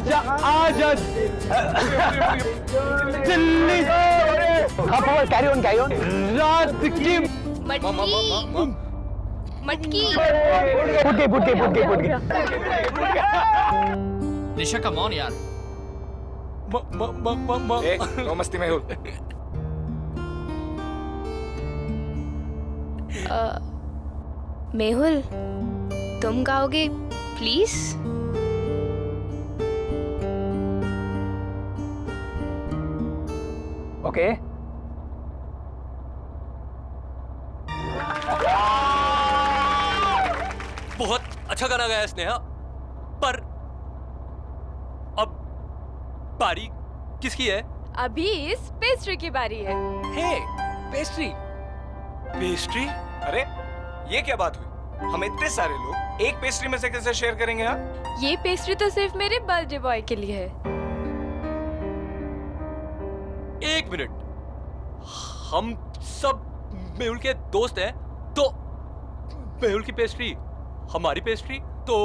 आजा आजा Delhi carry on रात की मटकी पुट गई निशा कम ऑन यार। नो मस्ती मेहुल। मेहुल तुम गाओगे प्लीज? ओके बहुत अच्छा गाना गाया स्नेहा, पर अब बारी किसकी है? अभी इस पेस्ट्री की बारी है। हे, पेस्ट्री। पेस्ट्री? अरे ये क्या बात हुई? हम इतने सारे लोग एक पेस्ट्री में से कैसे शेयर करेंगे? हाँ, ये पेस्ट्री तो सिर्फ मेरे बर्थडे बॉय के लिए है। एक मिनट, हम सब मेहुल के दोस्त हैं, तो मेहुल की पेस्ट्री हमारी पेस्ट्री तो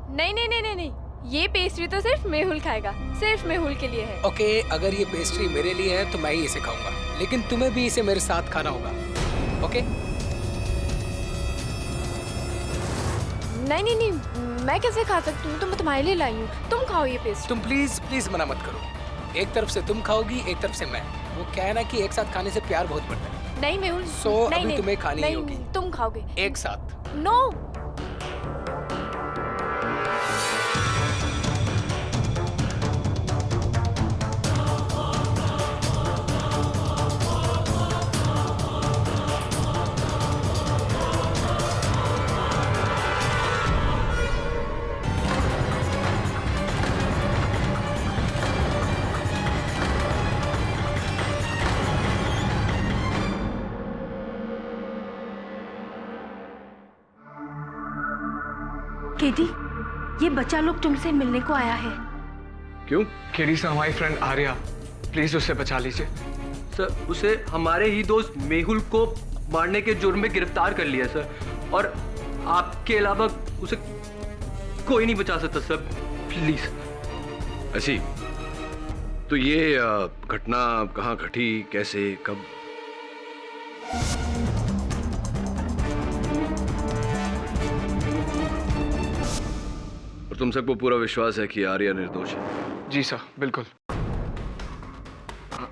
नहीं नहीं नहीं नहीं नहीं, ये पेस्ट्री तो सिर्फ मेहुल खाएगा, सिर्फ मेहुल के लिए है। ओके, अगर ये पेस्ट्री मेरे लिए है तो मैं ही इसे खाऊंगा, लेकिन तुम्हें भी इसे मेरे साथ खाना होगा। ओके? नहीं नहीं नहीं, मैं कैसे खा सकती हूँ? तो मैं तुम्हारे लिए लाई हूँ, तुम खाओ ये पेस्ट्री। तुम प्लीज प्लीज मना मत करो। एक तरफ से तुम खाओगी, एक तरफ से मैं। वो क्या है ना कि एक साथ खाने से प्यार बहुत बढ़ता है। नहीं मेहुल, अभी नहीं, तुम्हें खानी ही होगी। तुम खाओगे एक साथ। नो। केडी, ये बच्चा लोग तुमसे मिलने को आया है। क्यों? केडी से हमारी फ्रेंड आर्या, प्लीज उसे बचा लीजिए। सर, उसे हमारे ही दोस्त मेहुल को मारने के जुर्म में गिरफ्तार कर लिया सर, और आपके अलावा उसे कोई नहीं बचा सकता सर, प्लीज। ऐसी तो ये घटना कहाँ घटी, कैसे, कब? और तुम सबको पूरा विश्वास है कि आर्या निर्दोष है? जी सर, बिल्कुल।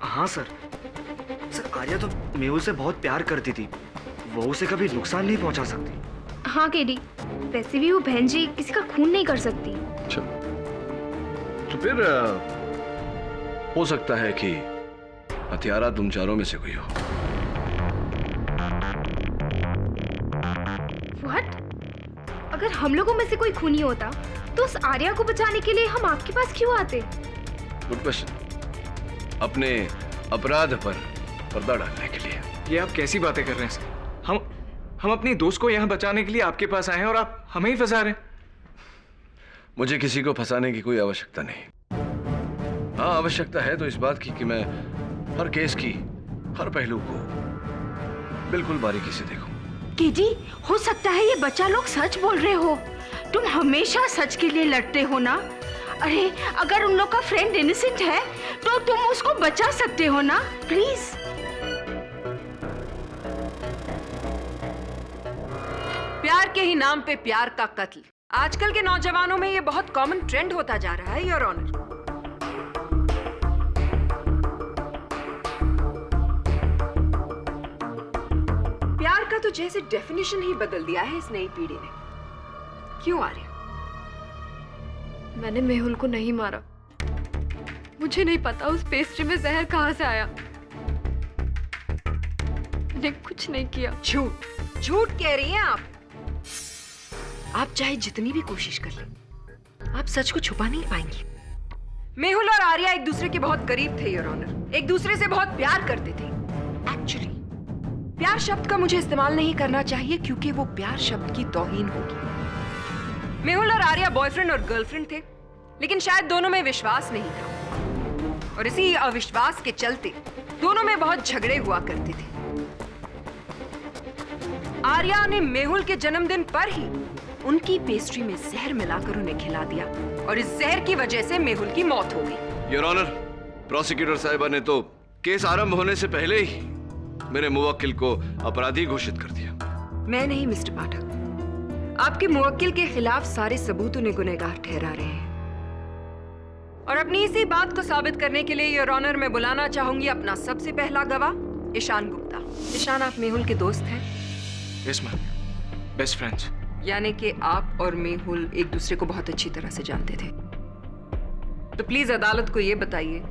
हाँ सर, आर्या तो मेहुल से बहुत प्यार करती थी, वो उसे कभी नुकसान नहीं पहुंचा सकती। हाँ केडी, वैसे भी वो बहन जी किसी का खून नहीं कर सकती। अच्छा, तो फिर हो सकता है कि हत्यारा तुम चारों में से कोई हो। व्हाट? अगर हम लोगों में से कोई खूनी होता तो उस आर्या को बचाने के लिए हम आपके पास क्यों आते? Good question. अपने अपराध पर पर्दा डालने के लिए। ये आप कैसी बातें कर रहे हैं सर? हम अपनी दोस्त को यहाँ बचाने के लिए आपके पास आए हैं और आप हमें ही फंसा रहे हैं। मुझे किसी को फंसाने की कोई आवश्यकता नहीं। हाँ, आवश्यकता है तो इस बात की कि मैं हर केस की हर पहलू को बिल्कुल बारीकी से देखूं। केडी, हो सकता है ये बच्चा लोग सच बोल रहे हो। तुम हमेशा सच के लिए लड़ते हो ना। अरे, अगर उन लोग का फ्रेंड इनोसेंट है तो तुम उसको बचा सकते हो ना, प्लीज। प्यार के ही नाम पे प्यार का कत्ल आजकल के नौजवानों में ये बहुत कॉमन ट्रेंड होता जा रहा है, योर ऑनर। प्यार का तो जैसे डेफिनेशन ही बदल दिया है इस नई पीढ़ी ने। क्यों आर्या? मैंने मेहुल को नहीं मारा। मुझे नहीं पता उस पेस्ट्री में जहर कहाँ से आया। मैंने कुछ नहीं किया। झूठ झूठ कह रही हैं आप। आप चाहे जितनी भी कोशिश कर लें, आप सच को छुपा नहीं पाएंगी। मेहुल और आर्या एक दूसरे के बहुत करीब थे, योर ऑनर। एक दूसरे से बहुत प्यार करते थे। एक्चुअली प्यार शब्द का मुझे इस्तेमाल नहीं करना चाहिए क्योंकि वो प्यार शब्द की तौहीन होगी। मेहुल और आर्या बॉयफ्रेंड और गर्लफ्रेंड थे, लेकिन शायद दोनों में विश्वास नहीं था, और इसी अविश्वास के चलते दोनों में बहुत झगड़े हुआ करते थे। आर्या ने मेहुल के जन्मदिन पर ही उनकी पेस्ट्री में जहर मिलाकर उन्हें खिला दिया और इस जहर की वजह से मेहुल की मौत हो गई। योर ऑनर, प्रोसिक्यूटर साहिबा ने तो केस आरंभ होने से पहले ही मेरे मुवक्किल को अपराधी घोषित कर दिया। मैं नहीं मिस्टर पाठक, आपके मुवक्किल के खिलाफ सारे सबूत उन्हें गुनहगार ठहरा रहे हैं। और अपनी इसी बात को साबित करने के लिए योर ऑनर मैं बुलाना चाहूंगी अपना सबसे पहला गवाह ईशान गुप्ता। ईशान, आप मेहुल के दोस्त हैं? Yes ma'am, best friends. यानी कि आप और मेहुल एक दूसरे को बहुत अच्छी तरह से जानते थे। तो प्लीज अदालत को यह बताइए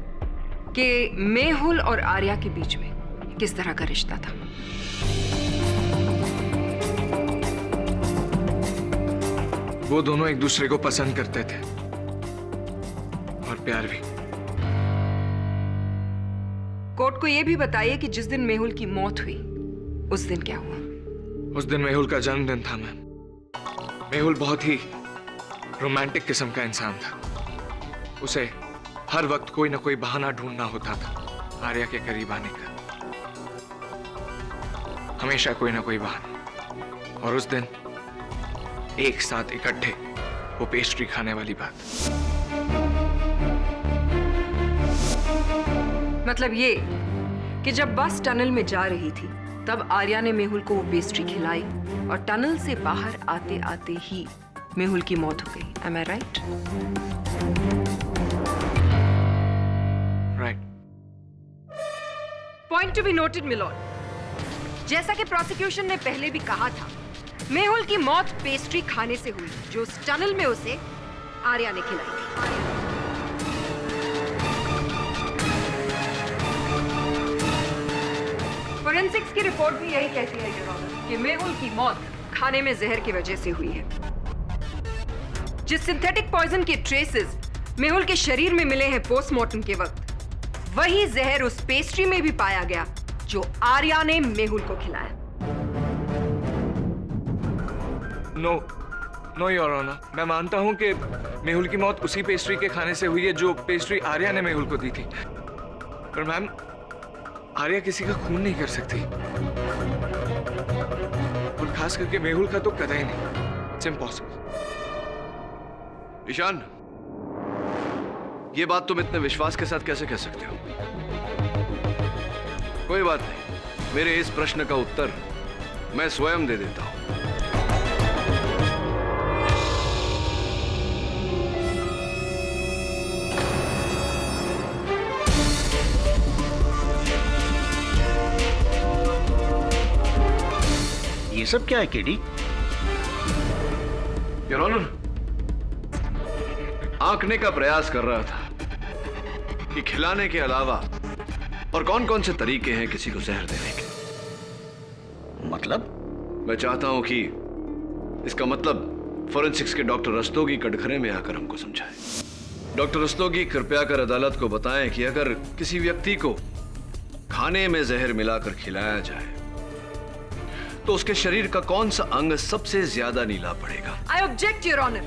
कि मेहुल और आर्या के बीच में किस तरह का रिश्ता था। वो दोनों एक दूसरे को पसंद करते थे और प्यार भी। कोर्ट को यह भी बताइए कि जिस दिन मेहुल की मौत हुई उस दिन क्या हुआ। उस दिन मेहुल का जन्मदिन था मैम। मेहुल बहुत ही रोमांटिक किस्म का इंसान था। उसे हर वक्त कोई ना कोई बहाना ढूंढना होता था आर्या के करीब आने का, हमेशा कोई ना कोई बहाना। और उस दिन एक साथ इकट्ठे वो पेस्ट्री खाने वाली बात। मतलब ये कि जब बस टनल में जा रही थी तब आर्या ने मेहुल को वो पेस्ट्री खिलाई और टनल से बाहर आते आते ही मेहुल की मौत हो गई। Am I right? Right. Point to be noted, milord. जैसा कि प्रोसिक्यूशन ने पहले भी कहा था, मेहुल की मौत पेस्ट्री खाने से हुई जो उस टनल में उसे आर्या ने खिलाई थी। फोरेंसिक्स की रिपोर्ट भी यही कहती है योर ऑनर कि मेहुल की मौत खाने में जहर की वजह से हुई है। जिस सिंथेटिक पॉइजन के ट्रेसेस मेहुल के शरीर में मिले हैं पोस्टमार्टम के वक्त, वही जहर उस पेस्ट्री में भी पाया गया जो आर्या ने मेहुल को खिलाया। नो योर ऑनर, मैं मानता हूं कि मेहुल की मौत उसी पेस्ट्री के खाने से हुई है जो पेस्ट्री आर्या ने मेहुल को दी थी। पर मैम, आर्या किसी का खून नहीं कर सकती, और खास करके मेहुल का तो कतई नहीं। It's impossible. ईशान, ये बात तुम इतने विश्वास के साथ कैसे कह सकते हो? कोई बात नहीं, मेरे इस प्रश्न का उत्तर मैं स्वयं दे देता हूं। ये सब क्या है केडी? योर ऑनर, आंकने का प्रयास कर रहा था कि खिलाने के अलावा और कौन कौन से तरीके हैं किसी को जहर देने के। मतलब? मैं चाहता हूं कि इसका मतलब फोरेंसिक्स के डॉक्टर रस्तोगी कटघरे में आकर हमको समझाएं। डॉक्टर रस्तोगी, कृपया कर अदालत को बताएं कि अगर किसी व्यक्ति को खाने में जहर मिलाकर खिलाया जाए तो उसके शरीर का कौन सा अंग सबसे ज्यादा नीला पड़ेगा? I object your honour.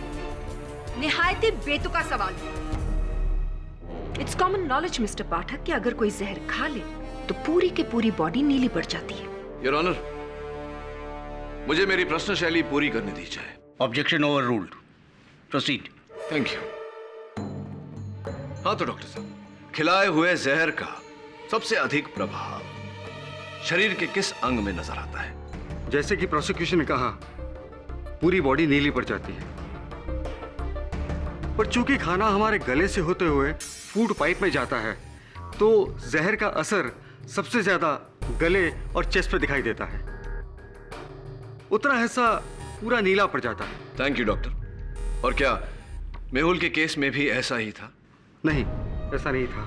निहायत ही बेतुका सवाल। It's common knowledge mister Pathak कि अगर कोई जहर खा ले तो पूरी की पूरी बॉडी नीली पड़ जाती है। योर ऑनर, मुझे मेरी प्रश्न शैली पूरी करने दीजिए। Objection over ruled. Proceed. Thank you. हाँ तो डॉक्टर साहब, खिलाए हुए जहर का सबसे अधिक प्रभाव शरीर के किस अंग में नजर आता है? जैसे कि प्रोसिक्यूशन ने कहा, पूरी बॉडी नीली पड़ जाती है, पर चूंकि खाना हमारे गले से होते हुए फूड पाइप में जाता है तो जहर का असर सबसे ज्यादा गले और चेस्ट पे दिखाई देता है। उतना हिस्सा पूरा नीला पड़ जाता है। Thank you doctor. और क्या मेहुल के केस में भी ऐसा ही था? नहीं, ऐसा नहीं था।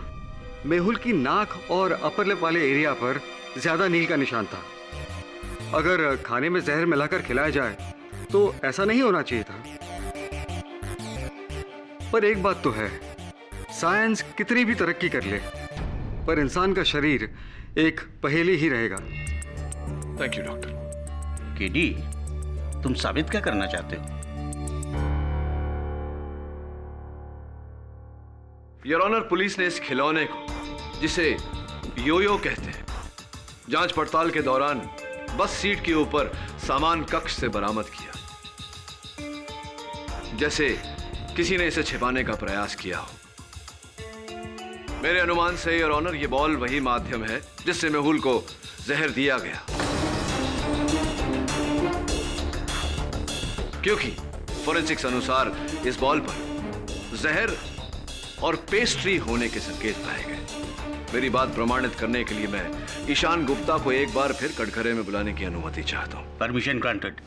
मेहुल की नाक और अपर लिप वाले एरिया पर ज्यादा नील का निशान था। अगर खाने में जहर मिलाकर खिलाया जाए तो ऐसा नहीं होना चाहिए था। पर एक बात तो है, साइंस कितनी भी तरक्की कर ले, पर इंसान का शरीर एक पहेली ही रहेगा। Thank you doctor. केडी, तुम साबित क्या करना चाहते हो? योर ऑनर, पुलिस ने इस खिलौने को, जिसे योयो कहते हैं, जांच पड़ताल के दौरान बस सीट के ऊपर सामान कक्ष से बरामद किया। जैसे किसी ने इसे छिपाने का प्रयास किया हो। मेरे अनुमान से योर ऑनर ये बॉल वही माध्यम है जिससे मेहुल को जहर दिया गया, क्योंकि फोरेंसिक्स अनुसार इस बॉल पर जहर और पेस्ट्री होने के संकेत पाए गए। मेरी बात प्रमाणित करने के लिए मैं ईशान गुप्ता को एक बार फिर कटघरे में बुलाने की अनुमति चाहता हूँ। Permission granted.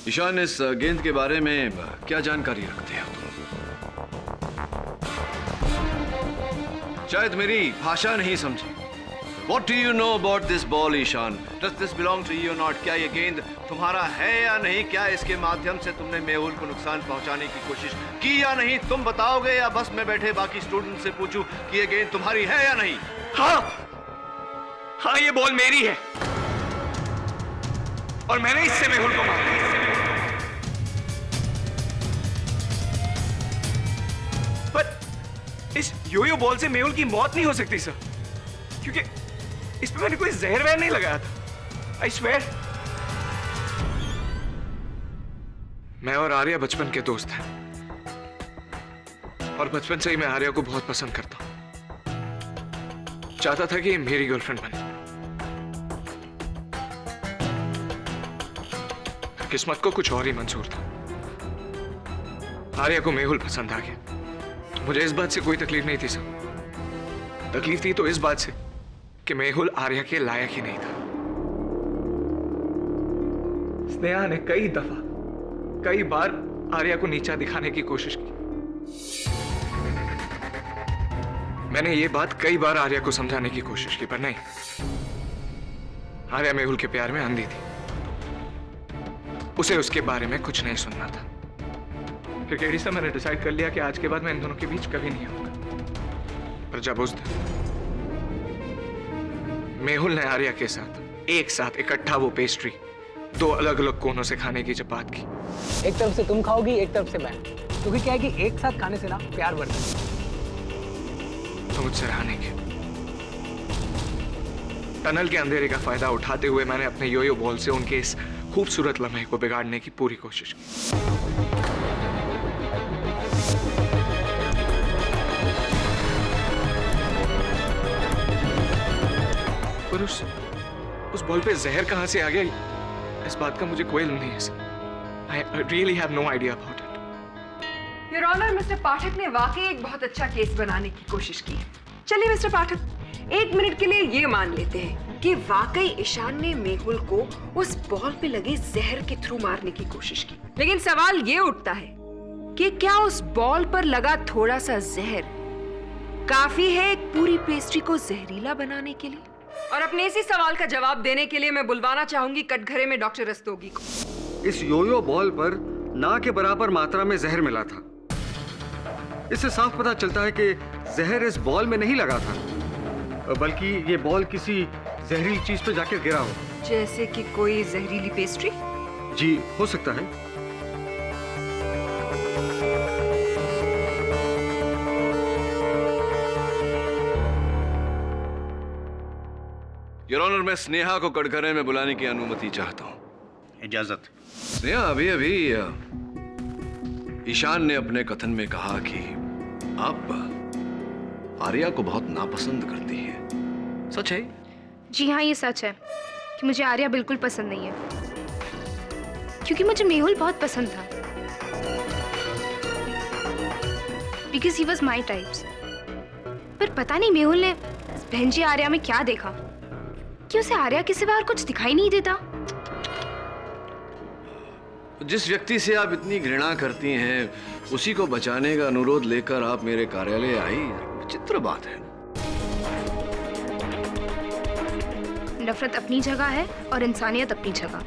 ईशान, इस गेंद के बारे में क्या जानकारी रखते हो तुम? शायद मेरी भाषा नहीं समझी। What do you know about this ball, Ishan? Does this belong to you or not? क्या ये गेंद तुम्हारा है या नहीं? क्या इसके माध्यम से तुमने मेहुल को नुकसान पहुंचाने की कोशिश की या नहीं? तुम बताओगे या बस मैं बैठे बाकी स्टूडेंट से पूछूं कि ये गेंद तुम्हारी है या नहीं? हाँ, ये बॉल मेरी है और मैंने इससे मेहुल को मारा। पर इस योयो बॉल से मेहुल की मौत नहीं हो सकती सर, क्योंकि इस पे मैंने कोई जहर वहर नहीं लगाया था। I swear. मैं और आर्या बचपन के दोस्त हैं और बचपन से ही मैं आर्या को बहुत पसंद करता हूं। चाहता था कि ये मेरी गर्लफ्रेंड बने। किस्मत को कुछ और ही मंजूर था। आर्या को मेहुल पसंद आ गया। मुझे इस बात से कोई तकलीफ नहीं थी सर। तकलीफ थी तो इस बात से कि मेहुल आर्या के लायक ही नहीं था। स्नेहा ने कई बार आर्या को नीचा दिखाने की कोशिश की। मैंने ये बात कई बार आर्या को समझाने की कोशिश की, पर नहीं। आर्या मेहुल के प्यार में अंधी थी। उसे उसके बारे में कुछ नहीं सुनना था। फिर केडी से मैंने डिसाइड कर लिया कि आज के बाद मैं इन दोनों के बीच कभी नहीं आऊंगा। पर जब उस दिन मेहुल ने आर्या के साथ एक साथ इकट्ठा वो पेस्ट्री दो अलग अलग कोनों से खाने की जब बात की, एक तरफ से तुम खाओगी, एक तरफ से मैं, क्योंकि क्या है कि एक साथ खाने से ना प्यार बढ़ता है। तो मुझसे रहा नहीं गया। टनल के अंधेरे का फायदा उठाते हुए मैंने अपने योयो बॉल से उनके इस खूबसूरत लम्हे को बिगाड़ने की पूरी कोशिश की। पर उस बॉल पे जहर कहां से आ गया, इस बात का मुझे कोई इल्म नहीं है sir. I really have no idea about it. Your honour, mister Pathak ने वाकई एक बहुत अच्छा केस बनाने की कोशिश की। चलिए मिस्टर पाठक, एक मिनट के लिए ये मान लेते हैं कि वाकई ईशान ने मेहुल को उस बॉल पे लगे जहर के थ्रू मारने की कोशिश की। लेकिन सवाल ये उठता है कि क्या उस बॉल पर लगा थोड़ा सा जहर काफी है एक पूरी पेस्ट्री को जहरीला बनाने के लिए? और अपने इसी सवाल का जवाब देने के लिए मैं बुलवाना चाहूंगी कटघरे में डॉक्टर रस्तोगी को। इस योयो बॉल पर ना के बराबर मात्रा में जहर मिला था। इससे साफ पता चलता है कि जहर इस बॉल में नहीं लगा था, बल्कि ये बॉल किसी जहरीली चीज पे जाकर गिरा हो। जैसे कि कोई जहरीली पेस्ट्री? जी, हो सकता है। योर ऑनर, मैं स्नेहा को कटघरे में बुलाने की अनुमति चाहता हूं। इजाजत। स्नेहा, अभी ईशान ने अपने कथन में कहा कि आप आर्या को बहुत नापसंद करती हैं। सच है? जी हाँ, ये सच है कि मुझे आर्या बिल्कुल पसंद नहीं है, क्योंकि मुझे मेहुल बहुत पसंद था। Because he was my types. पर पता नहीं मेहुल ने बहन जी आर्या में क्या देखा कि उसे आर्या के सिवा और कुछ दिखाई नहीं देता। जिस व्यक्ति से आप इतनी घृणा करती हैं, उसी को बचाने का अनुरोध लेकर आप मेरे कार्यालय आई, विचित्र बात है। नफरत अपनी जगह है और इंसानियत अपनी जगह।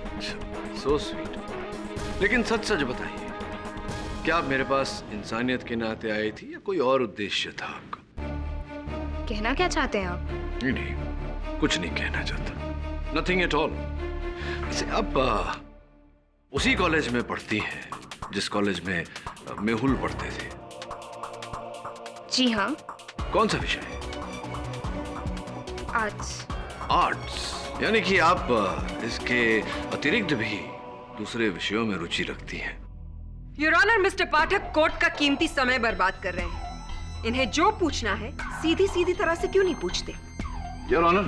So sweet. लेकिन सच सच बताइए, क्या आप मेरे पास इंसानियत के नाते आई थी या कोई और उद्देश्य था आपका? कहना क्या चाहते हैं आप? नहीं, कुछ नहीं कहना चाहता। Nothing at all. वैसे आप उसी कॉलेज में पढ़ती हैं जिस कॉलेज में मेहुल पढ़ते थे? जी हाँ। कौन सा विषय? आर्ट्स। आर्ट्स, यानी कि आप इसके अतिरिक्त भी दूसरे विषयों में रुचि रखती हैं। Your honour, mister Pathak court का कीमती समय बर्बाद कर रहे हैं। इन्हें जो पूछना है सीधी सीधी तरह से क्यों नहीं पूछते? योर ऑनर,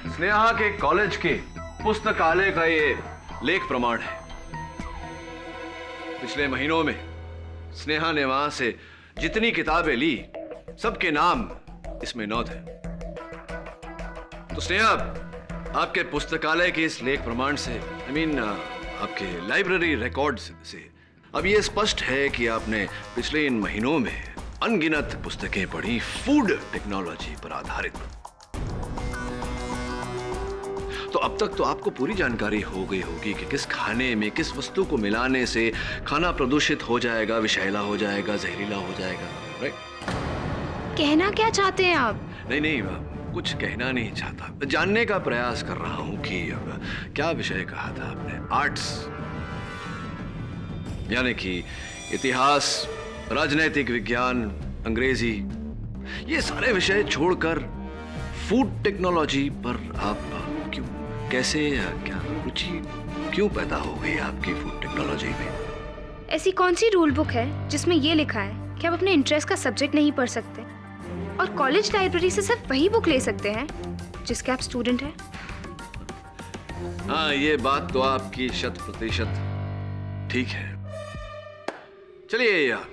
स्नेहा के कॉलेज के पुस्तकालय का ये लेख प्रमाण है। पिछले महीनों में स्नेहा ने वहां से जितनी किताबें ली, सबके नाम इसमें नोट है। तो स्नेहा, आपके पुस्तकालय के इस लेख प्रमाण से, आपके लाइब्रेरी रिकॉर्ड्स से अब ये स्पष्ट है कि आपने पिछले इन महीनों में अनगिनत पुस्तकें पढ़ी फूड टेक्नोलॉजी पर आधारित। तो अब तक तो आपको पूरी जानकारी हो गई होगी कि किस खाने में किस वस्तु को मिलाने से खाना प्रदूषित हो जाएगा, विषैला हो जाएगा, जहरीला हो जाएगा, राइट? कहना क्या चाहते हैं आप? नहीं, कुछ कहना नहीं चाहता, जानने का प्रयास कर रहा हूं कि अब क्या विषय कहा था आपने? आर्ट्स, यानी कि इतिहास, राजनैतिक विज्ञान, अंग्रेजी, ये सारे विषय छोड़कर फूड टेक्नोलॉजी पर आप क्यों, कैसे, क्या रुचि क्यों पैदा हो गई आपकी फूड टेक्नोलॉजी में? ऐसी कौन सी रूल बुक है जिसमें ये लिखा है कि आप अपने इंटरेस्ट का सब्जेक्ट नहीं पढ़ सकते और कॉलेज लाइब्रेरी से सिर्फ वही बुक ले सकते हैं जिसके आप स्टूडेंट हैं? हाँ, ये बात तो आपकी 100% ठीक है। चलिए यार,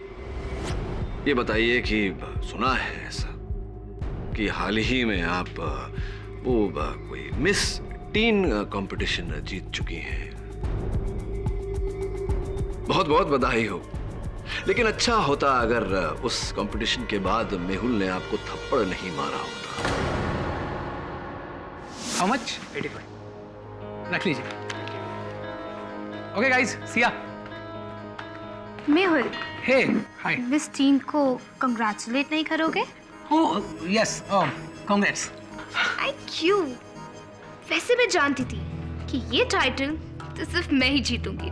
ये बताइए कि सुना है ऐसा कि हाल ही में आप कोई मिस टीन कंपटीशन जीत चुकी हैं। बहुत बहुत बधाई हो। लेकिन अच्छा होता अगर उस कंपटीशन के बाद मेहुल ने आपको थप्पड़ नहीं मारा होता। How much? 85। रख लीजिए। ओके गाइस, सी या। मेहुल, हे, हाय। मिस टीन को कंग्रेचुलेट नहीं करोगे? Oh yes, congrats. आई क्यों? वैसे मैं जानती थी कि ये टाइटल तो सिर्फ मैं ही जीतूंगी।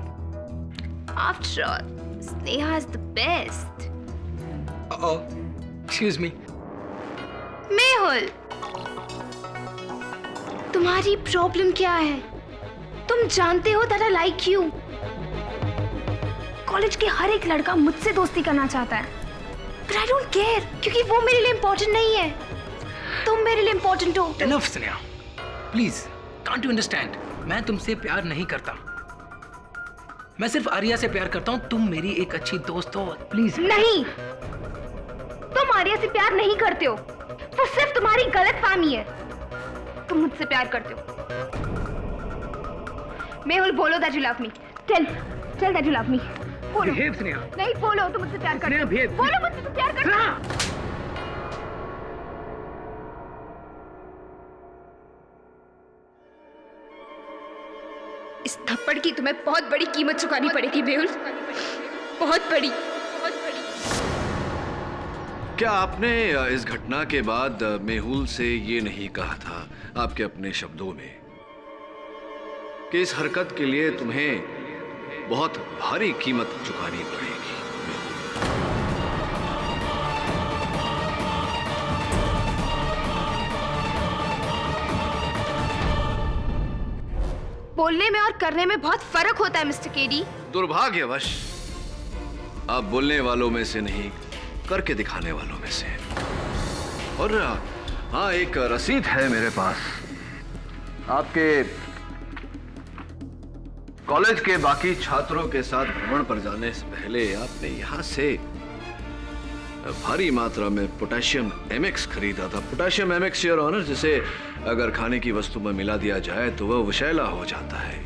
After all, Sneha is the best. Excuse me. Mehul, तुम्हारी प्रॉब्लम क्या है? तुम जानते हो that I like you. College के हर एक लड़का मुझसे दोस्ती करना चाहता है, but I don't care, क्योंकि वो मेरे लिए इम्पोर्टेंट नहीं है। तुम मेरे लिए इम्पोर्टेंट हो। Enough, Sneha. Please, can't you understand? मैं तुमसे प्यार नहीं करता। मैं सिर्फ आर्या से प्यार करता हूँ। तुम मेरी एक अच्छी दोस्त हो, प्लीज। नहीं, तुम आर्या से प्यार नहीं करते हो। वो सिर्फ तुम्हारी गलतफहमी है। तुम मुझसे प्यार करते हो। मेहुल, बोलो that you love me. Tell that you love me. बोलो। Behave, स्नेहा। नहीं, बोलो तुम मुझसे प्यार करते हो। behave. बोलो मुझसे प्यार करते हो। इस थप्पड़ की तुम्हें बहुत बड़ी कीमत चुकानी पड़ेगी मेहुल, बहुत बड़ी। क्या आपने इस घटना के बाद मेहुल से ये नहीं कहा था आपके अपने शब्दों में कि इस हरकत के लिए तुम्हें बहुत भारी कीमत चुकानी पड़ेगी? बोलने में और करने में बहुत फर्क होता है मिस्टर केडी। दुर्भाग्यवश आप बोलने वालों में से नहीं, करके दिखाने वालों में से। और हाँ, एक रसीद है मेरे पास। आपके कॉलेज के बाकी छात्रों के साथ भ्रमण पर जाने से पहले आपने यहां से भारी मात्रा में पोटेशियम एमएक्स खरीदा था। पोटेशियम एमएक्स, योर ऑनर, जिसे अगर खाने की वस्तु में मिला दिया जाए तो वह विषैला हो जाता है।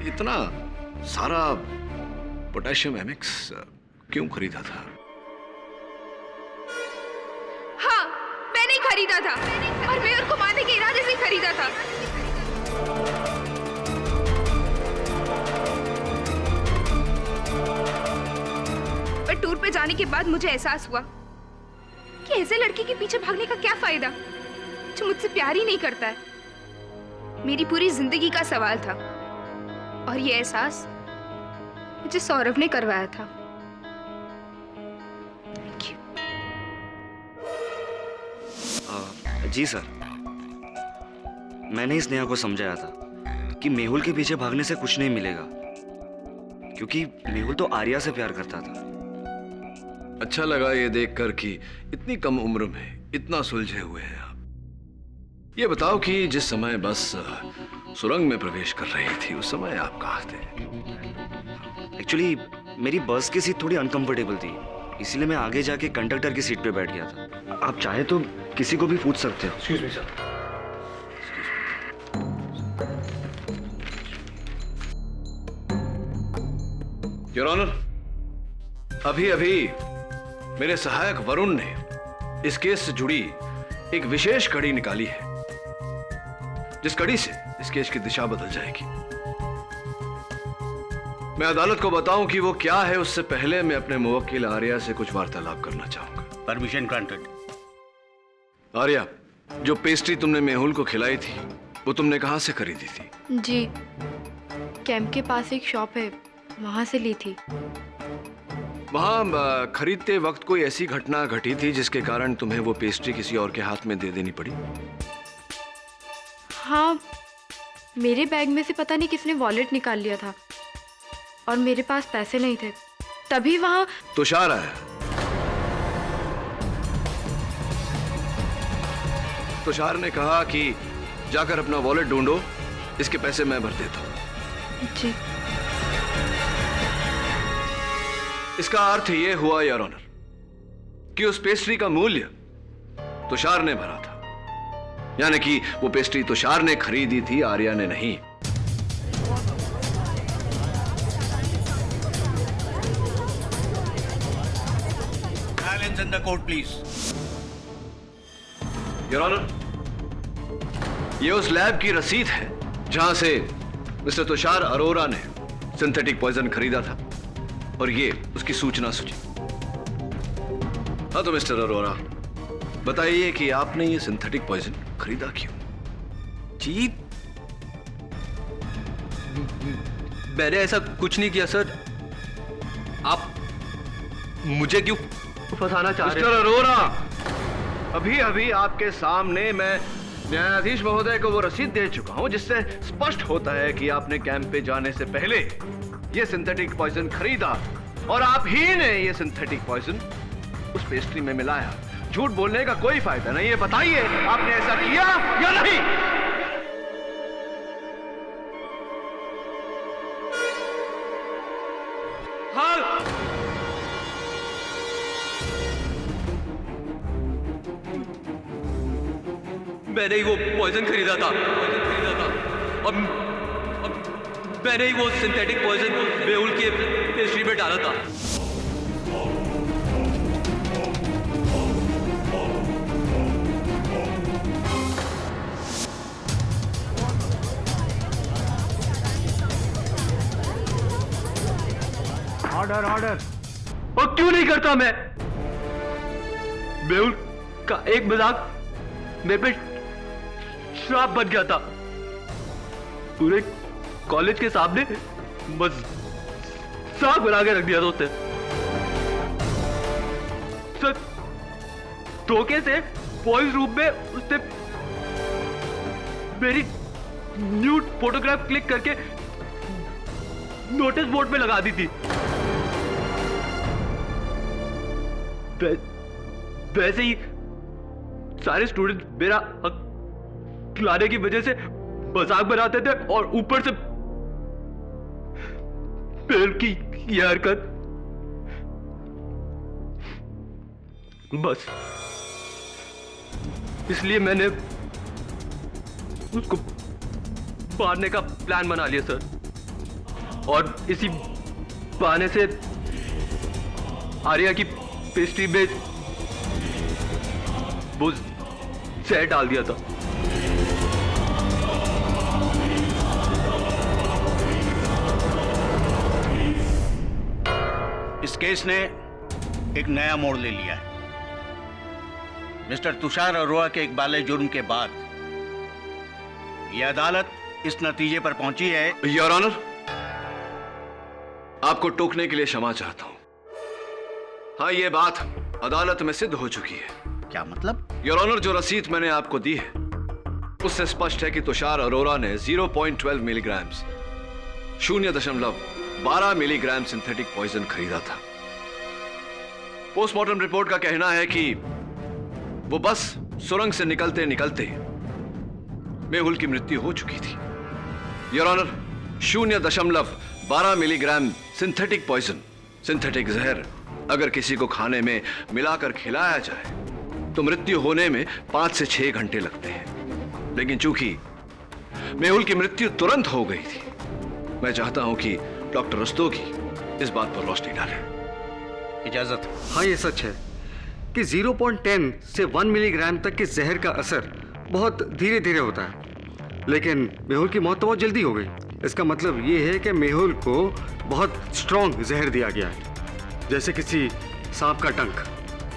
इतना सारा पोटेशियम एमएक्स क्यों खरीदा था? हाँ, मैंने ही खरीदा था और मैं उनको मारने के इरादे से खरीदा था। पर टूर पे जाने के बाद मुझे एहसास हुआ कि ऐसे लड़के के पीछे भागने का क्या फायदा जो मुझसे प्यार ही नहीं करता है। मेरी पूरी जिंदगी का सवाल था और ये एहसास मुझे सौरभ ने करवाया था। जी सर, मैंने ही स्नेहा को समझाया था कि मेहुल के पीछे भागने से कुछ नहीं मिलेगा। क्योंकि मेहुल तो आर्या से प्यार करता था। अच्छा लगा ये देखकर कि इतनी कम उम्र में इतना सुलझे हुए हैं आप। ये बताओ कि जिस समय बस सुरंग में प्रवेश कर रही थी उस समय आप कहाँ थे? एक्चुअली मेरी बस की सीट थोड़ी अनकंफर्टेबल थी, इसलिए मैं आगे जाके कंडक्टर की सीट पे बैठ गया था। आप चाहे तो किसी को भी पूछ सकते हो। Excuse me sir. Your honour, अभी अभी मेरे सहायक वरुण ने इस केस से जुड़ी एक विशेष कड़ी निकाली है, जिस कड़ी से इस केस की दिशा बदल जाएगी। मैं अदालत को बताऊं कि वो क्या है, उससे पहले मैं अपने मुवक्किल आर्या से कुछ वार्तालाप करना चाहूंगा। Permission granted. आर्या, जो पेस्ट्री तुमने मेहुल को खिलाई थी वो तुमने कहां से खरीदी थी? जी, कैंप के पास एक शॉप है, वहां से ली थी। वहां खरीदते वक्त कोई ऐसी घटना घटी थी जिसके कारण तुम्हें वो पेस्ट्री किसी और के हाथ में दे देनी पड़ी? हाँ, मेरे बैग में से पता नहीं किसने वॉलेट निकाल लिया था और मेरे पास पैसे नहीं थे, तभी वहां तुषार आया। तुषार ने कहा कि जाकर अपना वॉलेट ढूंढो, इसके पैसे मैं भर देता हूं। जी। इसका अर्थ यह हुआ योर ऑनर कि उस पेस्ट्री का मूल्य तुषार ने भरा था, यानी कि वो पेस्ट्री तुषार ने खरीदी थी, आर्या ने नहीं। Silence in the court, please. Your honour, ये उस लैब की रसीद है जहां से मिस्टर तुषार अरोरा ने सिंथेटिक पॉइजन खरीदा था, और ये उसकी सूचना सूची। हाँ तो मिस्टर अरोरा, बताइए कि आपने ये सिंथेटिक पॉइजन खरीदा क्यों? जी, मैंने ऐसा कुछ नहीं किया सर। आप मुझे क्यों फंसाना चाह रहे हैं? मिस्टर अरोरा, अभी अभी आपके सामने मैं न्यायाधीश महोदय को वो रसीद दे चुका हूं जिससे स्पष्ट होता है कि आपने कैंप पे जाने से पहले ये सिंथेटिक पॉइजन खरीदा, और आप ही ने ये सिंथेटिक पॉइजन उस पेस्ट्री में मिलाया। झूठ बोलने का कोई फायदा नहीं है, बताइए आपने ऐसा किया या नहीं? हाँ, मैंने ही वो पॉइजन खरीदा था, अब मैंने ही वो सिंथेटिक पॉइजन मेहुल के पेस्ट्री में डाला था। Order order. और क्यों नहीं करता मैं? मेहुल का एक मजाक मेरे पे श्राप बन गया था। पूरे कॉलेज के सामने मजाक बना के रख दिया था उसने। सर, धोखे से बॉयज रूम में उसने मेरी न्यूड फोटोग्राफ क्लिक करके नोटिस बोर्ड में लगा दी थी। वैसे ही सारे स्टूडेंट मेरा हक खिलाने की वजह से मजाक बनाते थे, और ऊपर से मेहुल की ये हरकत, बस इसलिए मैंने उसको मारने का प्लान बना लिया सर, और इसी बहाने से आर्या की पेस्ट्री में वो जहर डाल दिया था। इस केस ने एक नया मोड़ ले लिया है। मिस्टर तुषार अरोरा के इकबाले जुर्म के बाद यह अदालत इस नतीजे पर पहुंची है। योर ऑनर, आपको टोकने के लिए क्षमा चाहता हूं। हाँ, यह बात अदालत में सिद्ध हो चुकी है। क्या मतलब? योर ऑनर, जो रसीद मैंने आपको दी है उससे स्पष्ट है कि तुषार अरोरा ने 0.12 मिलीग्राम्स 0.12 12 मिलीग्राम सिंथेटिक पॉइजन खरीदा था। पोस्टमार्टम रिपोर्ट का कहना है कि वो बस सुरंग से निकलते निकलते मेहुल की मृत्यु हो चुकी थी। Your honour, 0.12 milligram synthetic poison, synthetic जहर अगर किसी को खाने में मिलाकर खिलाया जाए तो मृत्यु होने में 5 से 6 घंटे लगते हैं। लेकिन चूंकि मेहुल की मृत्यु तुरंत हो गई थी, मैं चाहता हूं कि डॉक्टर रस्तोगी इस बात पर रोशनी डालें। इजाजत। हाँ, ये सच है कि 0.10 से 1 मिलीग्राम तक के जहर का असर बहुत धीरे धीरे होता है, लेकिन मेहुल की मौत तो बहुत जल्दी हो गई। इसका मतलब ये है कि मेहुल को बहुत स्ट्रॉन्ग जहर दिया गया है, जैसे किसी सांप का डंक,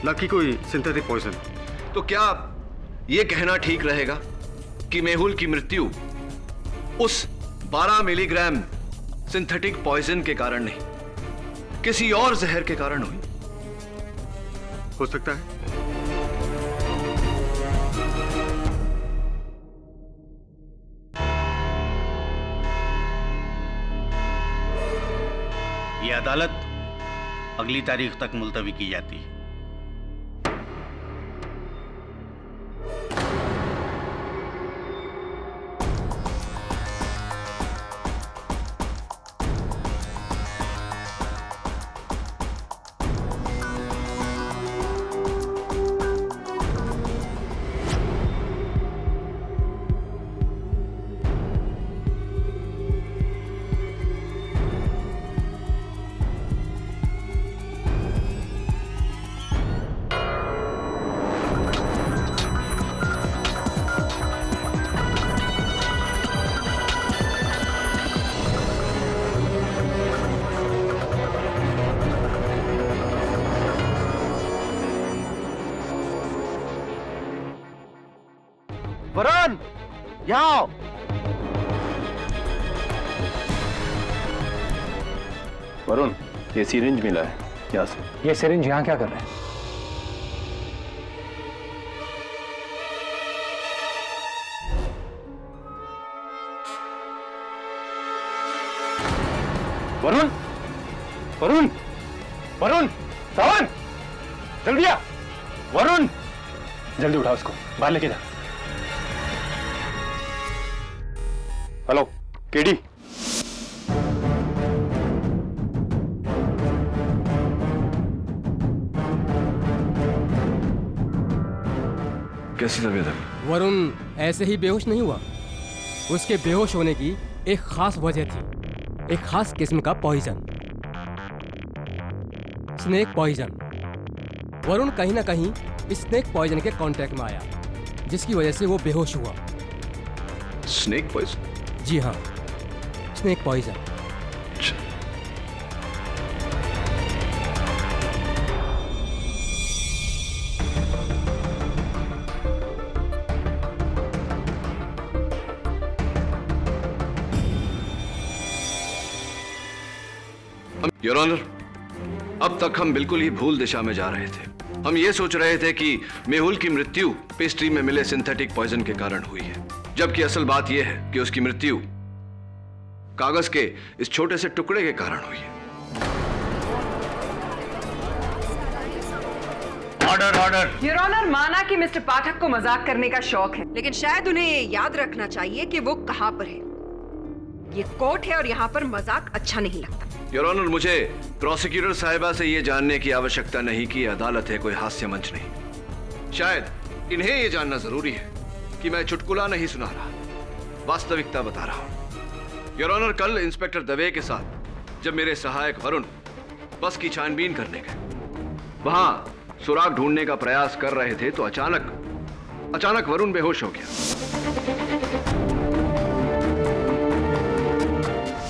न कि कोई सिंथेटिक पॉइजन। तो क्या यह कहना ठीक रहेगा कि मेहुल की मृत्यु उस 12 मिलीग्राम सिंथेटिक पॉइजन के कारण नहीं, किसी और जहर के कारण हुई? हो सकता है। यह अदालत अगली तारीख तक मुलतवी की जाती है। वरुण, यहाँ आओ। वरुण, ये सिरिंज मिला है यहाँ से। ये सिरिंज यहाँ क्या कर रहे हैं? वरुण, वरुण, वरुण, सावन, जल्दी आ। वरुण, जल्दी उठा उसको, बाहर लेके जा। Hello KD. कैसी तबीयत है? वरुण ऐसे ही बेहोश नहीं हुआ। उसके बेहोश होने की एक खास वजह थी, एक खास किस्म का पॉइजन, स्नेक पॉइजन। वरुण कहीं ना कहीं स्नेक पॉइजन के कांटेक्ट में आया, जिसकी वजह से वो बेहोश हुआ। Snake poison? जी हाँ, स्नेक पॉइजन। योर ऑनर, अब तक हम बिल्कुल ही भूल दिशा में जा रहे थे। हम ये सोच रहे थे कि मेहुल की मृत्यु पेस्ट्री में मिले सिंथेटिक पॉइजन के कारण हुई है, जबकि असल बात यह है कि उसकी मृत्यु कागज के इस छोटे से टुकड़े के कारण हुई है। Order, order. योर ऑनर, माना कि मिस्टर पाठक को मजाक करने का शौक है, लेकिन शायद उन्हें ये याद रखना चाहिए कि वो कहां पर है। ये कोर्ट है और यहाँ पर मजाक अच्छा नहीं लगता। योर ऑनर, मुझे प्रोसिक्यूटर साहिबा से यह जानने की आवश्यकता नहीं कि अदालत है कोई हास्य मंच नहीं। शायद इन्हें यह जानना जरूरी है कि मैं चुटकुला नहीं सुना रहा, वास्तविकता बता रहा हूं। योर ऑनर, कल इंस्पेक्टर दवे के साथ जब मेरे सहायक वरुण बस की छानबीन करने गए, वहां सुराग ढूंढने का प्रयास कर रहे थे तो अचानक वरुण बेहोश हो गया।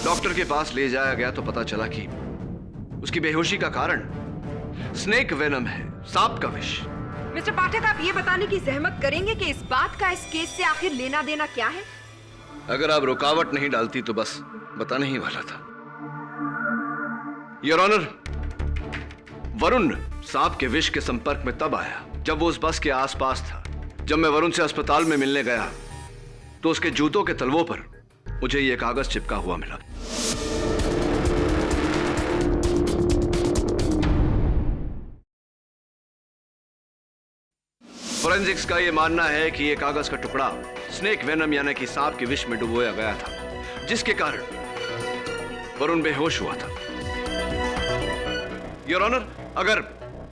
डॉक्टर के पास ले जाया गया तो पता चला कि उसकी बेहोशी का कारण स्नेक वेनम है, सांप का विष। मिस्टर पाठक, आप ये बताने की जहमत करेंगे कि इस बात का इस केस से आखिर लेना देना क्या है? अगर आप रुकावट नहीं डालती तो बस बताने ही वाला था। योर ऑनर, वरुण सांप के विष के संपर्क में तब आया जब वो उस बस के आसपास था। जब मैं वरुण से अस्पताल में मिलने गया तो उसके जूतों के तलवों पर मुझे यह कागज चिपका हुआ मिला। फोरेंसिक्स का यह मानना है कि यह कागज का टुकड़ा स्नेक वेनम यानी कि सांप के विष में डुबोया गया था, जिसके कारण वरुण बेहोश हुआ था। योर ऑनर, अगर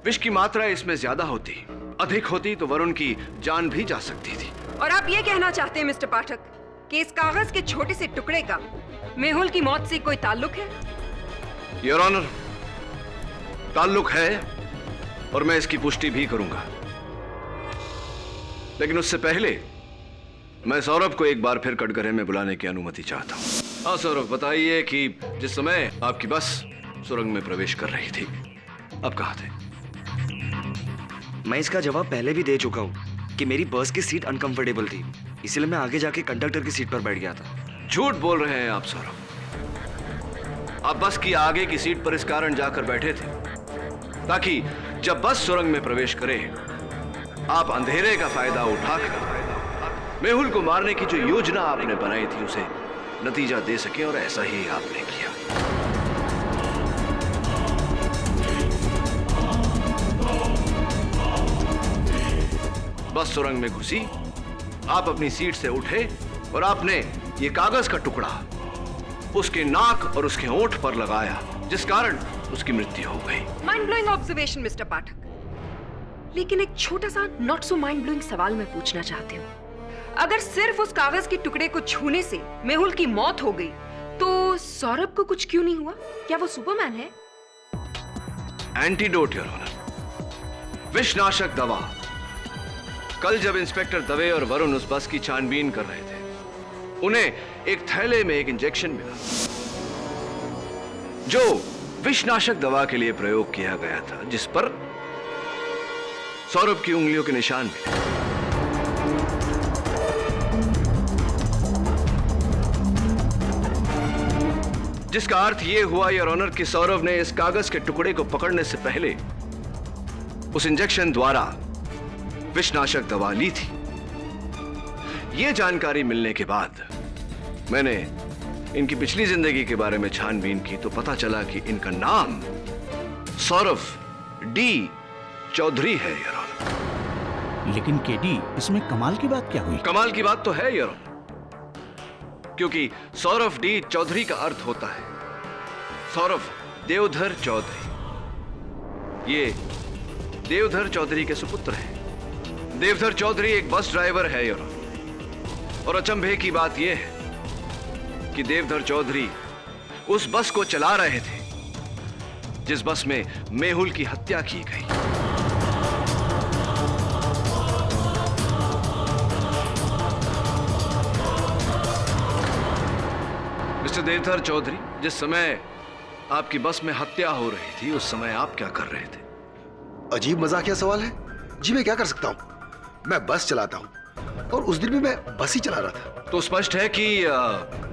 विष की मात्रा इसमें ज्यादा होती, अधिक होती, तो वरुण की जान भी जा सकती थी। और आप ये कहना चाहते हैं मिस्टर पाठक कि इस कागज के छोटे से टुकड़े का मेहुल की मौत से कोई ताल्लुक है? योर ऑनर, ताल्लुक है और मैं इसकी पुष्टि भी करूंगा, लेकिन उससे पहले मैं सौरभ को एक बार फिर कटघरे में बुलाने की अनुमति चाहता हूं। हाँ सौरभ, बताइए कि जिस समय आपकी बस सुरंग में प्रवेश कर रही थी, आप कहाँ थे? मैं इसका जवाब पहले भी दे चुका हूँ कि मेरी बस की सीट अनकंफर्टेबल थी, इसलिए मैं आगे जाके कंडक्टर की सीट पर बैठ गया था। झूठ बोल रहे हैं आप सौरभ। आप बस की आगे की सीट पर इस कारण जाकर बैठे थे ताकि जब बस सुरंग में प्रवेश करे, आप अंधेरे का फायदा उठाकर मेहुल को मारने की जो योजना आपने बनाई थी उसे नतीजा दे सके, और ऐसा ही आपने किया। बस सुरंग में घुसी, आप अपनी सीट से उठे और आपने ये कागज का टुकड़ा उसके नाक और उसके होंठ पर लगाया, जिस कारण उसकी मृत्यु हो गई। माइंड ब्लोइंग ऑब्जर्वेशन मिस्टर पाठक, लेकिन एक छोटा सा नॉट सो माइंड ब्लोइंग सवाल मैं पूछना चाहती हूँ। अगर सिर्फ उस कागज के टुकड़े को छूने से मेहुल की मौत हो गई, तो सौरभ को कुछ क्यों नहीं हुआ? क्या वो सुपरमैन है? एंटीडोट योर ऑनर, विषनाशक दवा। कल जब इंस्पेक्टर दवे और वरुण उस बस की छानबीन कर रहे थे, उन्हें एक थैले में एक इंजेक्शन मिला जो विषनाशक दवा के लिए प्रयोग किया गया था, जिस पर सौरभ की उंगलियों के निशान मिले। जिसका अर्थ यह हुआ योर ऑनर कि सौरभ ने इस कागज के टुकड़े को पकड़ने से पहले उस इंजेक्शन द्वारा विषनाशक दवा ली थी। यह जानकारी मिलने के बाद मैंने इनकी पिछली जिंदगी के बारे में छानबीन की, तो पता चला कि इनका नाम सौरभ डी चौधरी है योर ऑनर। लेकिन केडी, इसमें कमाल की बात क्या हुई? कमाल की बात तो है योर ऑनर, क्योंकि सौरभ डी चौधरी का अर्थ होता है सौरभ देवधर चौधरी। ये देवधर चौधरी के सुपुत्र हैं। देवधर चौधरी एक बस ड्राइवर है योर ऑनर, और अचंभे की बात यह है कि देवधर चौधरी उस बस को चला रहे थे जिस बस में मेहुल की हत्या की गई। मिस्टर देवधर चौधरी, जिस समय आपकी बस में हत्या हो रही थी, उस समय आप क्या कर रहे थे? अजीब मजाकिया सवाल है जी। मैं क्या कर सकता हूं? मैं बस चलाता हूं, और उस दिन भी मैं बस ही चला रहा था। तो स्पष्ट है कि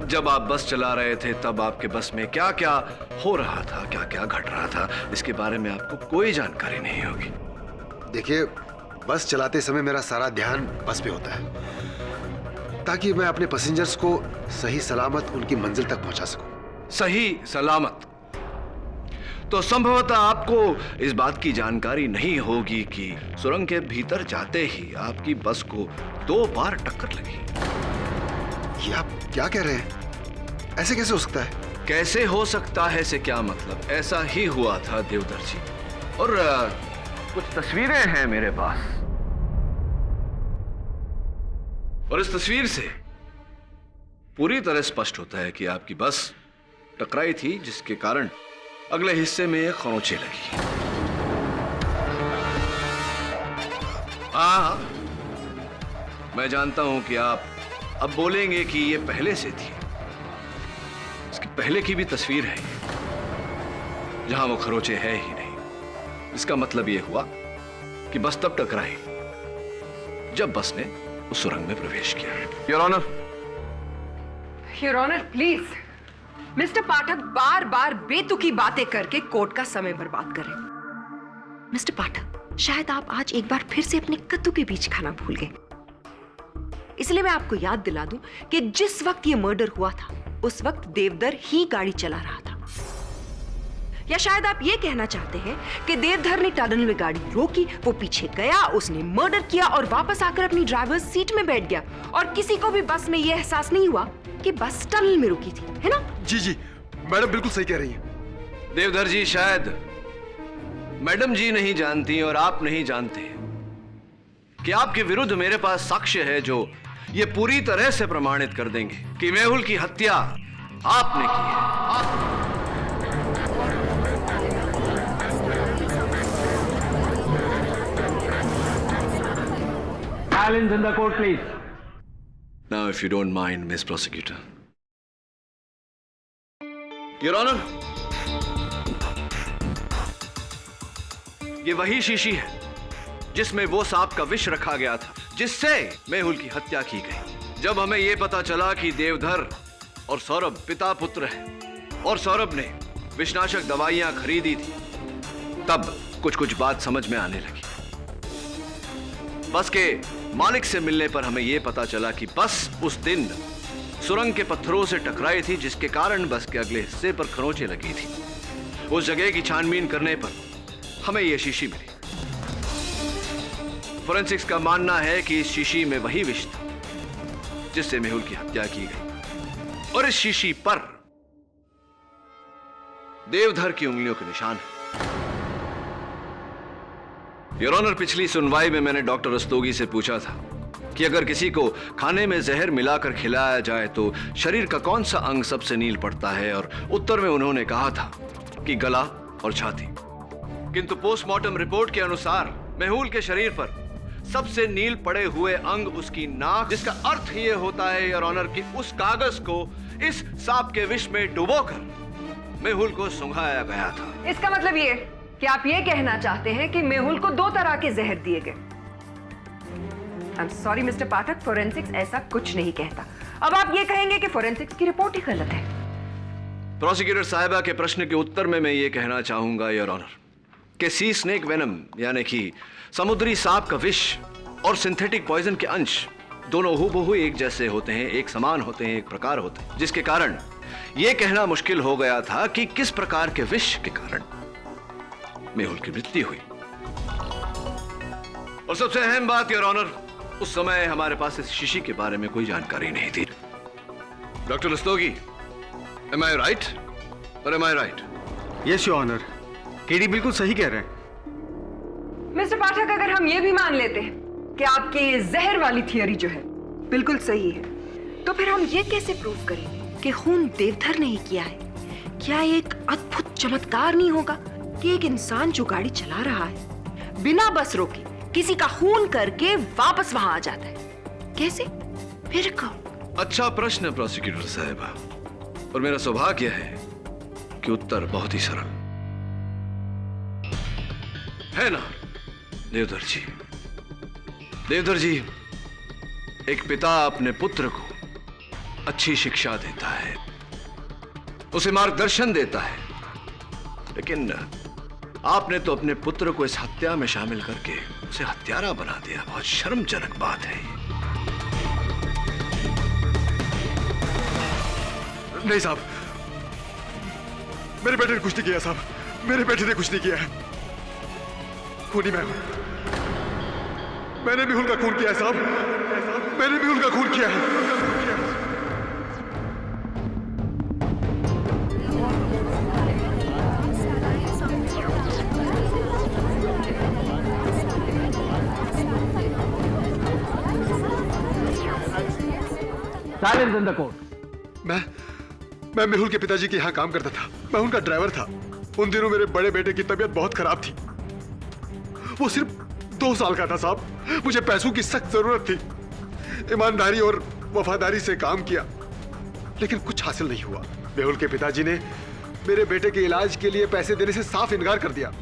जब आप बस चला रहे थे तब आपके बस में क्या क्या हो रहा था, क्या क्या घट रहा था, इसके बारे में आपको कोई जानकारी नहीं होगी। देखिए, बस चलाते समय मेरा सारा ध्यान बस पे होता है ताकि मैं अपने पैसेंजर्स को सही सलामत उनकी मंजिल तक पहुंचा सकूं। सही सलामत? तो संभवतः आपको इस बात की जानकारी नहीं होगी कि सुरंग के भीतर जाते ही आपकी बस को 2 बार टक्कर लगी। ये आप क्या कह रहे हैं? ऐसे कैसे हो सकता है? कैसे हो सकता है से क्या मतलब? ऐसा ही हुआ था देवधर जी, और कुछ तस्वीरें हैं मेरे पास, और इस तस्वीर से पूरी तरह स्पष्ट होता है कि आपकी बस टकराई थी, जिसके कारण अगले हिस्से में खरोंचें लगी। हाँ, मैं जानता हूं कि आप अब बोलेंगे कि ये पहले से थी। इसकी पहले की भी तस्वीर है जहां वो खरोंचे है ही नहीं। इसका मतलब यह हुआ कि बस तब टकराई जब बस ने उस सुरंग में प्रवेश किया। Your honour. Your honour please, mister Pathak बार बार बेतुकी बातें करके कोर्ट का समय बर्बाद करें। मिस्टर पाठक, शायद आप आज एक बार फिर से अपने कद्दू के बीज खाना भूल गए, इसलिए मैं आपको याद दिला दूं कि जिस वक्त ये मर्डर हुआ था उस वक्त देवधर ही गाड़ी चला रहा था। या शायद आप ये कहना चाहते हैं कि देवधर ने टनल में गाड़ी रोकी, वो पीछे गया, उसने मर्डर किया और वापस आकर अपनी ड्राइवर सीट में बैठ गया और किसी को भी बस में ये एहसास नहीं हुआ कि बस टनल में रुकी थी, है ना? जी जी, मैडम बिल्कुल सही कह रही हैं। देवधर जी, शायद मैडम जी नहीं जानती और आप नहीं जानते कि आपके विरुद्ध मेरे पास साक्ष्य है जो ये पूरी तरह से प्रमाणित कर देंगे कि मेहुल की हत्या आपने की है। Silence in the court, please. Now, if you don't mind, Miss Prosecutor. Your Honor, ये वही शीशी है जिसमें वो सांप का विष रखा गया था जिससे मेहुल की हत्या की गई। जब हमें यह पता चला कि देवधर और सौरभ पिता पुत्र हैं और सौरभ ने विषनाशक दवाइयां खरीदी थी, तब कुछ कुछ बात समझ में आने लगी। बस के मालिक से मिलने पर हमें यह पता चला कि बस उस दिन सुरंग के पत्थरों से टकराई थी, जिसके कारण बस के अगले हिस्से पर खरोंचें लगी थी। उस जगह की छानबीन करने पर हमें यह शीशी मिली। फोरेंसिक्स का मानना है कि इस शीशी में वही विष था जिससे मेहुल की हत्या की गई और इस शीशी पर देवधर की उंगलियों के निशान है। योर ऑनर, पिछली सुनवाई में मैंने डॉक्टर रस्तोगी से पूछा था कि अगर किसी को खाने में जहर मिलाकर खिलाया जाए तो शरीर का कौन सा अंग सबसे नील पड़ता है, और उत्तर में उन्होंने कहा था कि गला और छाती। किंतु पोस्टमार्टम रिपोर्ट के अनुसार मेहुल के शरीर पर सबसे नील पड़े हुए अंग उसकी नाक, जिसका अर्थ यह होता है योर ऑनर कि उस कागज को इस सांप के विष में डुबोकर मेहुल को सुंघाया गया था। इसका मतलब ये कि आप ये कहना चाहते हैं कि मेहुल को 2 तरह के जहर दिए गए। I am sorry mister Pathak, forensics ऐसा कुछ नहीं कहता। अब आप ये कहेंगे कि फोरेंसिक्स की रिपोर्ट ही गलत है। प्रोसिक्यूटर साहिबा के प्रश्न के उत्तर में मैं ये कहना चाहूंगा योर ऑनर कि सी स्नेक वेनम यानी कि समुद्री सांप का विष और सिंथेटिक पॉइजन के अंश दोनों हूबहू एक जैसे होते हैं, एक समान होते हैं, एक प्रकार होते हैं, जिसके कारण यह कहना मुश्किल हो गया था कि किस प्रकार के विष के कारण मेहुल की मृत्यु हुई। और सबसे अहम बात योर ऑनर, उस समय हमारे पास इस शीशी के बारे में कोई जानकारी नहीं थी। Doctor Rastogi, am I right or am I right? Yes your honour, KD बिल्कुल सही कह रहे हैं। मिस्टर पाठक, अगर हम ये भी मान लेते हैं कि आपकी जहर वाली थियरी जो है बिल्कुल सही है, तो फिर हम ये कैसे प्रूव करेंगे कि खून देवधर ने ही किया है? क्या एक अद्भुत चमत्कार नहीं होगा कि एक इंसान जो गाड़ी चला रहा है बिना बस रोके किसी का खून करके वापस वहां आ जाता है? कैसे? फिर कब? अच्छा प्रश्न प्रोसिक्यूटर साहिबा, और मेरा सौभाग्य है कि उत्तर बहुत ही सरल है ना देवधर जी। देवधर जी, एक पिता अपने पुत्र को अच्छी शिक्षा देता है, उसे मार्गदर्शन देता है, लेकिन आपने तो अपने पुत्र को इस हत्या में शामिल करके उसे हत्यारा बना दिया। बहुत शर्मजनक बात है। नहीं साहब, मेरे बेटे ने कुछ नहीं किया साहब, मेरे बेटे ने कुछ नहीं किया है। खूनी मैं हूं, मैंने मेहुल का खून किया है साहब, मैंने मेहुल का खून किया है। Silence in the court. मैं मेहुल के पिताजी के यहाँ काम करता था, मैं उनका ड्राइवर था। उन दिनों मेरे बड़े बेटे की तबीयत बहुत खराब थी, वो सिर्फ 2 साल का था साहब। मुझे पैसों की सख्त जरूरत थी, ईमानदारी और वफादारी से काम किया, लेकिन कुछ हासिल नहीं हुआ। मेहुल के पिताजी ने मेरे बेटे के इलाज के लिए पैसे देने से साफ इनकार कर दिया।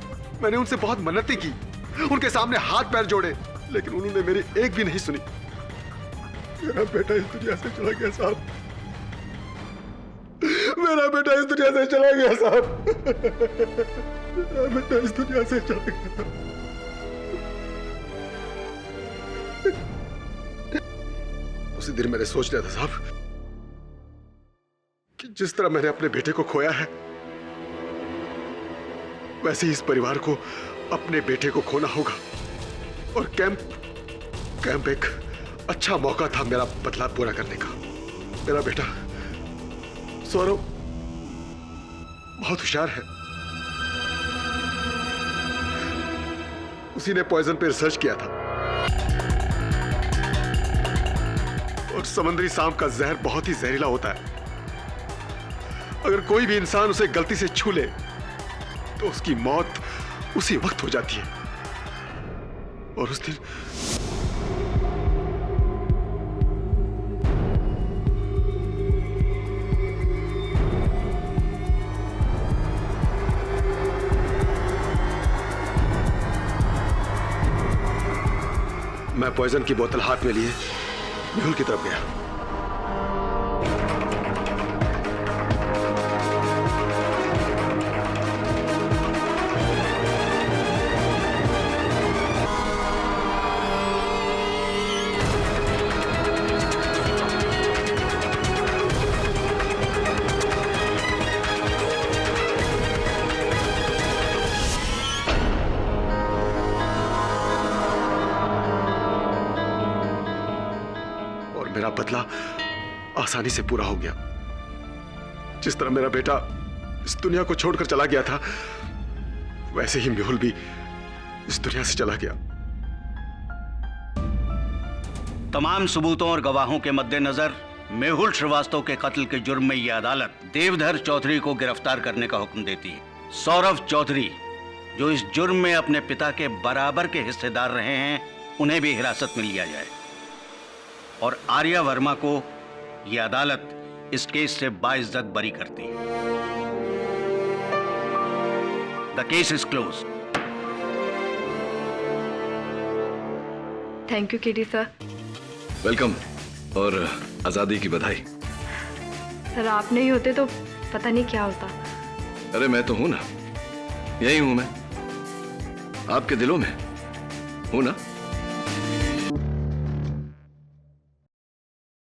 मैंने उनसे बहुत मन्नतें की, उनके सामने हाथ पैर जोड़े, लेकिन उन्होंने मेरी एक भी नहीं सुनी। मेरा बेटा इस दुनिया से चला गया साहब, मेरा बेटा इस दुनिया से चला गया साहब, मेरा बेटा इस दुनिया से चला गया। उसी दिन मैंने सोच लिया था साहब कि जिस तरह मैंने अपने बेटे को खोया है, वैसे ही इस परिवार को अपने बेटे को खोना होगा। और कैंप एक अच्छा मौका था मेरा बदला पूरा करने का। मेरा बेटा सौरव बहुत होशियार है। उसी ने पॉइजन पे रिसर्च किया था और समुद्री सांप का जहर बहुत ही जहरीला होता है। अगर कोई भी इंसान उसे गलती से छू ले तो उसकी मौत उसी वक्त हो जाती है। और उस दिन मैं पॉइजन की बोतल हाथ में लिए मेहुल की तरफ गया। मेरा बदला आसानी से पूरा हो गया। जिस तरह मेरा बेटा इस दुनिया को छोड़कर चला गया था, वैसे ही मेहुल भी इस दुनिया से चला गया। तमाम सबूतों और गवाहों के मद्देनजर मेहुल श्रीवास्तव के कत्ल के जुर्म में यह अदालत देवधर चौधरी को गिरफ्तार करने का हुक्म देती है। सौरभ चौधरी, जो इस जुर्म में अपने पिता के बराबर के हिस्सेदार रहे हैं, उन्हें भी हिरासत में लिया जाए। और आर्या वर्मा को यह अदालत इस केस से बाइज्जत बरी करती है। The case is close. Thank you KD sir. Welcome और आजादी की बधाई। सर आप नहीं होते तो पता नहीं क्या होता। अरे मैं तो हूं ना, यही हूं मैं, आपके दिलों में हूं ना।